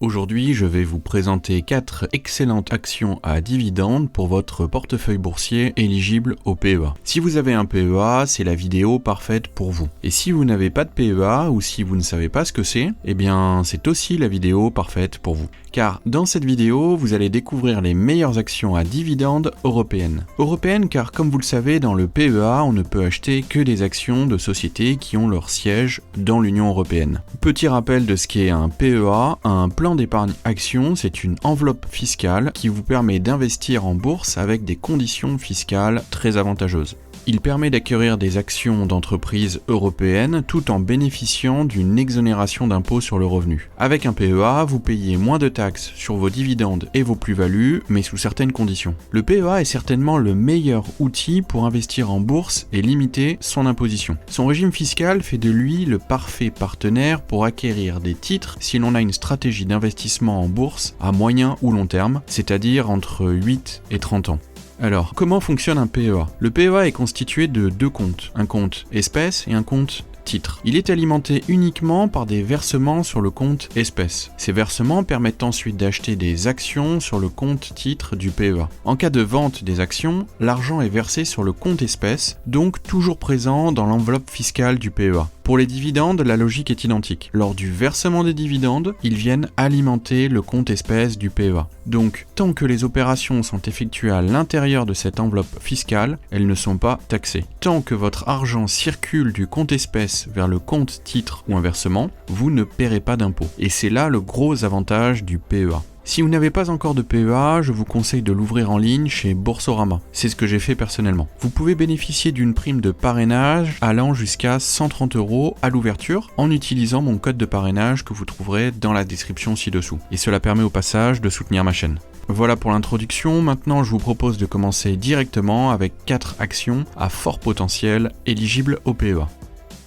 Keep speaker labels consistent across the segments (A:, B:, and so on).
A: Aujourd'hui, je vais vous présenter 4 excellentes actions à dividendes pour votre portefeuille boursier éligible au PEA. Si vous avez un PEA, c'est la vidéo parfaite pour vous. Et si vous n'avez pas de PEA ou si vous ne savez pas ce que c'est, eh bien c'est aussi la vidéo parfaite pour vous. Car dans cette vidéo, vous allez découvrir les meilleures actions à dividendes européennes. Européennes car comme vous le savez, dans le PEA, on ne peut acheter que des actions de sociétés qui ont leur siège dans l'Union européenne. Petit rappel de ce qu'est un PEA, un plan d'épargne action, c'est une enveloppe fiscale qui vous permet d'investir en bourse avec des conditions fiscales très avantageuses. Il permet d'acquérir des actions d'entreprises européennes tout en bénéficiant d'une exonération d'impôt sur le revenu. Avec un PEA, vous payez moins de taxes sur vos dividendes et vos plus-values, mais sous certaines conditions. Le PEA est certainement le meilleur outil pour investir en bourse et limiter son imposition. Son régime fiscal fait de lui le parfait partenaire pour acquérir des titres si l'on a une stratégie d'investissement en bourse à moyen ou long terme, c'est-à-dire entre 8 et 30 ans. Alors, comment fonctionne un PEA ? Le PEA est constitué de deux comptes, un compte espèces et un compte titre. Il est alimenté uniquement par des versements sur le compte espèces. Ces versements permettent ensuite d'acheter des actions sur le compte titre du PEA. En cas de vente des actions, l'argent est versé sur le compte espèces, donc toujours présent dans l'enveloppe fiscale du PEA. Pour les dividendes, la logique est identique. Lors du versement des dividendes, ils viennent alimenter le compte espèces du PEA. Donc, tant que les opérations sont effectuées à l'intérieur de cette enveloppe fiscale, elles ne sont pas taxées. Tant que votre argent circule du compte espèces vers le compte titre ou inversement, vous ne paierez pas d'impôt. Et c'est là le gros avantage du PEA. Si vous n'avez pas encore de PEA, je vous conseille de l'ouvrir en ligne chez Boursorama. C'est ce que j'ai fait personnellement. Vous pouvez bénéficier d'une prime de parrainage allant jusqu'à 130 € à l'ouverture en utilisant mon code de parrainage que vous trouverez dans la description ci-dessous. Et cela permet au passage de soutenir ma chaîne. Voilà pour l'introduction, maintenant je vous propose de commencer directement avec 4 actions à fort potentiel éligibles au PEA.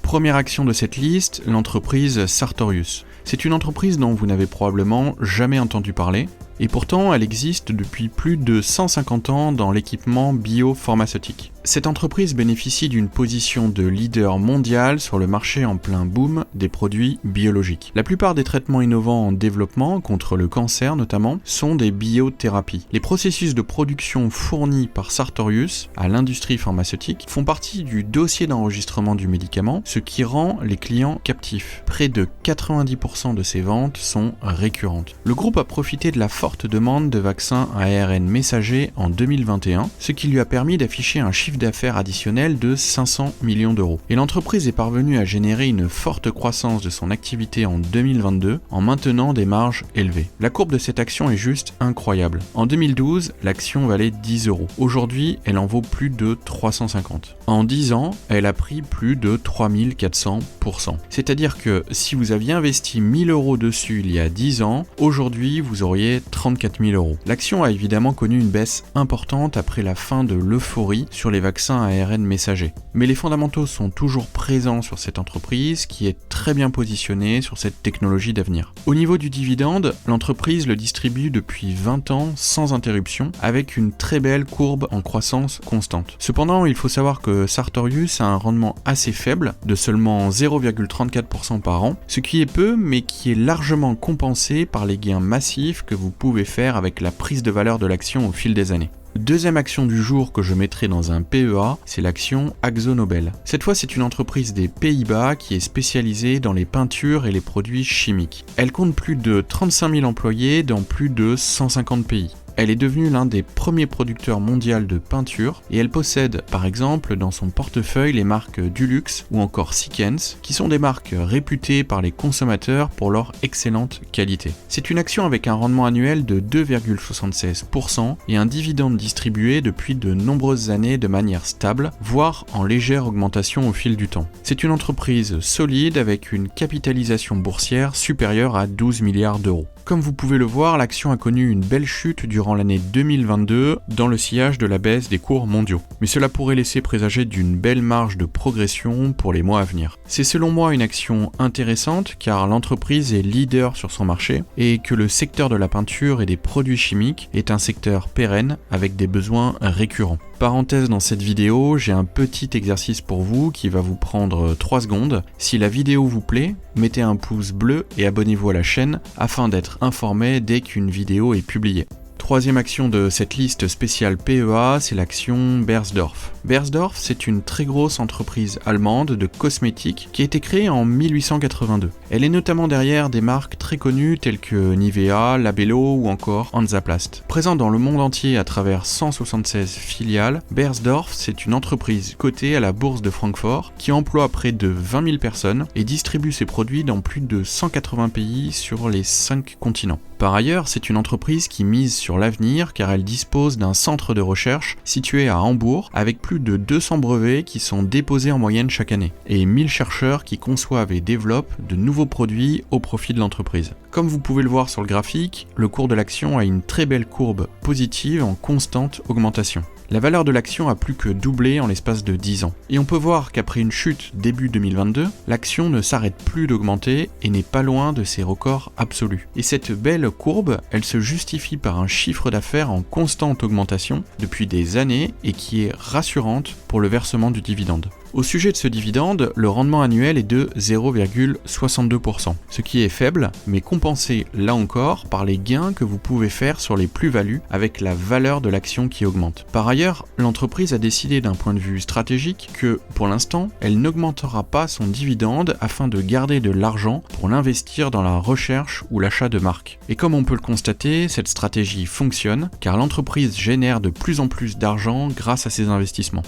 A: Première action de cette liste, l'entreprise Sartorius. C'est une entreprise dont vous n'avez probablement jamais entendu parler, et pourtant elle existe depuis plus de 150 ans dans l'équipement biopharmaceutique. Cette entreprise bénéficie d'une position de leader mondial sur le marché en plein boom des produits biologiques. La plupart des traitements innovants en développement, contre le cancer notamment, sont des biothérapies. Les processus de production fournis par Sartorius à l'industrie pharmaceutique font partie du dossier d'enregistrement du médicament, ce qui rend les clients captifs. Près de 90% de ces ventes sont récurrentes. Le groupe a profité de la forte demande de vaccins à ARN messager en 2021, ce qui lui a permis d'afficher un chiffre d'affaires additionnel de 500 millions d'euros. Et l'entreprise est parvenue à générer une forte croissance de son activité en 2022 en maintenant des marges élevées. La courbe de cette action est juste incroyable. En 2012, l'action valait 10 €. Aujourd'hui, elle en vaut plus de 350. En 10 ans, elle a pris plus de 3400%. C'est-à-dire que si vous aviez investi 1000 € dessus il y a 10 ans, aujourd'hui vous auriez 34 000 €. L'action a évidemment connu une baisse importante après la fin de l'euphorie sur les vaccins à ARN messager. Mais les fondamentaux sont toujours présents sur cette entreprise qui est très bien positionnée sur cette technologie d'avenir. Au niveau du dividende, l'entreprise le distribue depuis 20 ans sans interruption avec une très belle courbe en croissance constante. Cependant, il faut savoir que Sartorius a un rendement assez faible de seulement 0,34% par an, ce qui est peu mais qui est largement compensé par les gains massifs que vous pouvez faire avec la prise de valeur de l'action au fil des années. Deuxième action du jour que je mettrai dans un PEA, c'est l'action AkzoNobel. Cette fois, c'est une entreprise des Pays-Bas qui est spécialisée dans les peintures et les produits chimiques. Elle compte plus de 35 000 employés dans plus de 150 pays. Elle est devenue l'un des premiers producteurs mondiaux de peinture et elle possède par exemple dans son portefeuille les marques Dulux ou encore Sikkens qui sont des marques réputées par les consommateurs pour leur excellente qualité. C'est une action avec un rendement annuel de 2,76% et un dividende distribué depuis de nombreuses années de manière stable, voire en légère augmentation au fil du temps. C'est une entreprise solide avec une capitalisation boursière supérieure à 12 milliards d'euros. Comme vous pouvez le voir, l'action a connu une belle chute durant l'année 2022 dans le sillage de la baisse des cours mondiaux. Mais cela pourrait laisser présager d'une belle marge de progression pour les mois à venir. C'est selon moi une action intéressante car l'entreprise est leader sur son marché et que le secteur de la peinture et des produits chimiques est un secteur pérenne avec des besoins récurrents. Parenthèse dans cette vidéo, j'ai un petit exercice pour vous qui va vous prendre 3 secondes. Si la vidéo vous plaît, mettez un pouce bleu et abonnez-vous à la chaîne afin d'être informé dès qu'une vidéo est publiée. Troisième action de cette liste spéciale PEA, c'est l'action Beiersdorf. Beiersdorf, c'est une très grosse entreprise allemande de cosmétiques qui a été créée en 1882. Elle est notamment derrière des marques très connues telles que Nivea, Labello ou encore Hansaplast. Présente dans le monde entier à travers 176 filiales, Beiersdorf, c'est une entreprise cotée à la bourse de Francfort qui emploie près de 20 000 personnes et distribue ses produits dans plus de 180 pays sur les 5 continents. Par ailleurs, c'est une entreprise qui mise sur l'avenir car elle dispose d'un centre de recherche situé à Hambourg avec plus de 200 brevets qui sont déposés en moyenne chaque année et 1000 chercheurs qui conçoivent et développent de nouveaux produits au profit de l'entreprise. Comme vous pouvez le voir sur le graphique, le cours de l'action a une très belle courbe positive en constante augmentation. La valeur de l'action a plus que doublé en l'espace de 10 ans. Et on peut voir qu'après une chute début 2022, l'action ne s'arrête plus d'augmenter et n'est pas loin de ses records absolus. Et cette belle courbe, elle se justifie par un chiffre d'affaires en constante augmentation depuis des années et qui est rassurante pour le versement du dividende. Au sujet de ce dividende, le rendement annuel est de 0,62%, ce qui est faible, mais compensé là encore par les gains que vous pouvez faire sur les plus-values avec la valeur de l'action qui augmente. Par ailleurs, l'entreprise a décidé d'un point de vue stratégique que, pour l'instant, elle n'augmentera pas son dividende afin de garder de l'argent pour l'investir dans la recherche ou l'achat de marques. Et comme on peut le constater, cette stratégie fonctionne car l'entreprise génère de plus en plus d'argent grâce à ses investissements.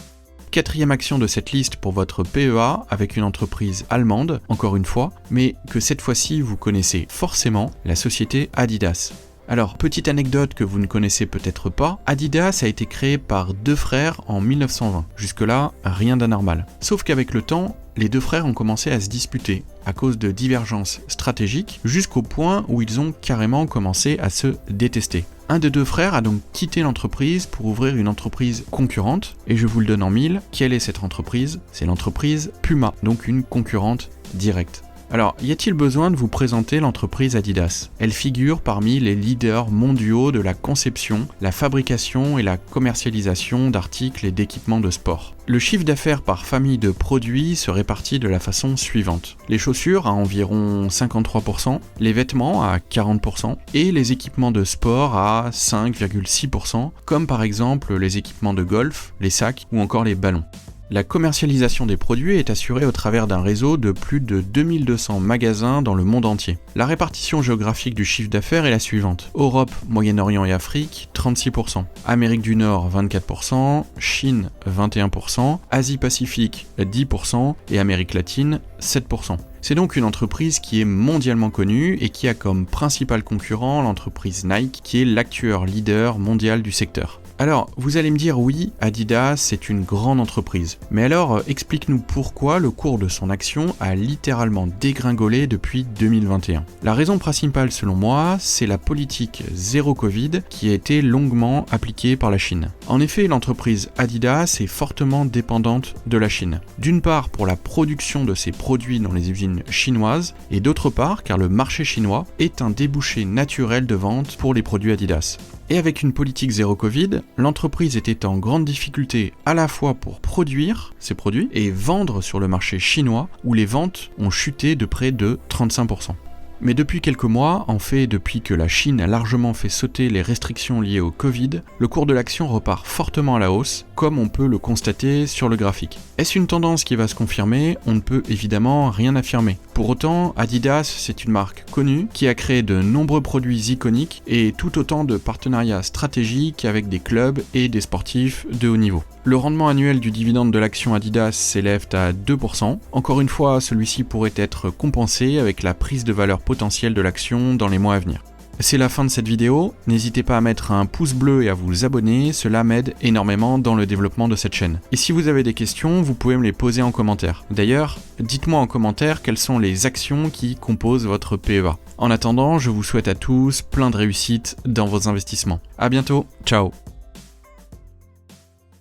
A: Quatrième action de cette liste pour votre PEA avec une entreprise allemande, encore une fois, mais que cette fois-ci vous connaissez forcément, la société Adidas. Alors, petite anecdote que vous ne connaissez peut-être pas, Adidas a été créé par 2 frères en 1920. Jusque-là, rien d'anormal. Sauf qu'avec le temps, les 2 frères ont commencé à se disputer à cause de divergences stratégiques jusqu'au point où ils ont carrément commencé à se détester. Un des 2 frères a donc quitté l'entreprise pour ouvrir une entreprise concurrente et je vous le donne en mille, quelle est cette entreprise ? C'est l'entreprise Puma, donc une concurrente directe. Alors, y a-t-il besoin de vous présenter l'entreprise Adidas ? Elle figure parmi les leaders mondiaux de la conception, la fabrication et la commercialisation d'articles et d'équipements de sport. Le chiffre d'affaires par famille de produits se répartit de la façon suivante. Les chaussures à environ 53%, les vêtements à 40% et les équipements de sport à 5,6%, comme par exemple les équipements de golf, les sacs ou encore les ballons. La commercialisation des produits est assurée au travers d'un réseau de plus de 2200 magasins dans le monde entier. La répartition géographique du chiffre d'affaires est la suivante. Europe, Moyen-Orient et Afrique, 36%. Amérique du Nord, 24%. Chine, 21%. Asie-Pacifique, 10%. Et Amérique latine, 7%. C'est donc une entreprise qui est mondialement connue et qui a comme principal concurrent l'entreprise Nike, qui est l'actuel leader mondial du secteur. Alors, vous allez me dire oui, Adidas c'est une grande entreprise. Mais alors, explique-nous pourquoi le cours de son action a littéralement dégringolé depuis 2021. La raison principale selon moi, c'est la politique zéro Covid qui a été longuement appliquée par la Chine. En effet, l'entreprise Adidas est fortement dépendante de la Chine. D'une part pour la production de ses produits dans les usines chinoises, et d'autre part car le marché chinois est un débouché naturel de vente pour les produits Adidas. Et avec une politique zéro Covid, l'entreprise était en grande difficulté à la fois pour produire ses produits et vendre sur le marché chinois où les ventes ont chuté de près de 35%. Mais depuis quelques mois, en fait depuis que la Chine a largement fait sauter les restrictions liées au Covid, le cours de l'action repart fortement à la hausse, comme on peut le constater sur le graphique. Est-ce une tendance qui va se confirmer ? On ne peut évidemment rien affirmer. Pour autant, Adidas, c'est une marque connue qui a créé de nombreux produits iconiques et tout autant de partenariats stratégiques avec des clubs et des sportifs de haut niveau. Le rendement annuel du dividende de l'action Adidas s'élève à 2%. Encore une fois, celui-ci pourrait être compensé avec la prise de valeur potentielle de l'action dans les mois à venir. C'est la fin de cette vidéo, n'hésitez pas à mettre un pouce bleu et à vous abonner, cela m'aide énormément dans le développement de cette chaîne. Et si vous avez des questions, vous pouvez me les poser en commentaire. D'ailleurs, dites-moi en commentaire quelles sont les actions qui composent votre PEA. En attendant, je vous souhaite à tous plein de réussite dans vos investissements. À bientôt, ciao.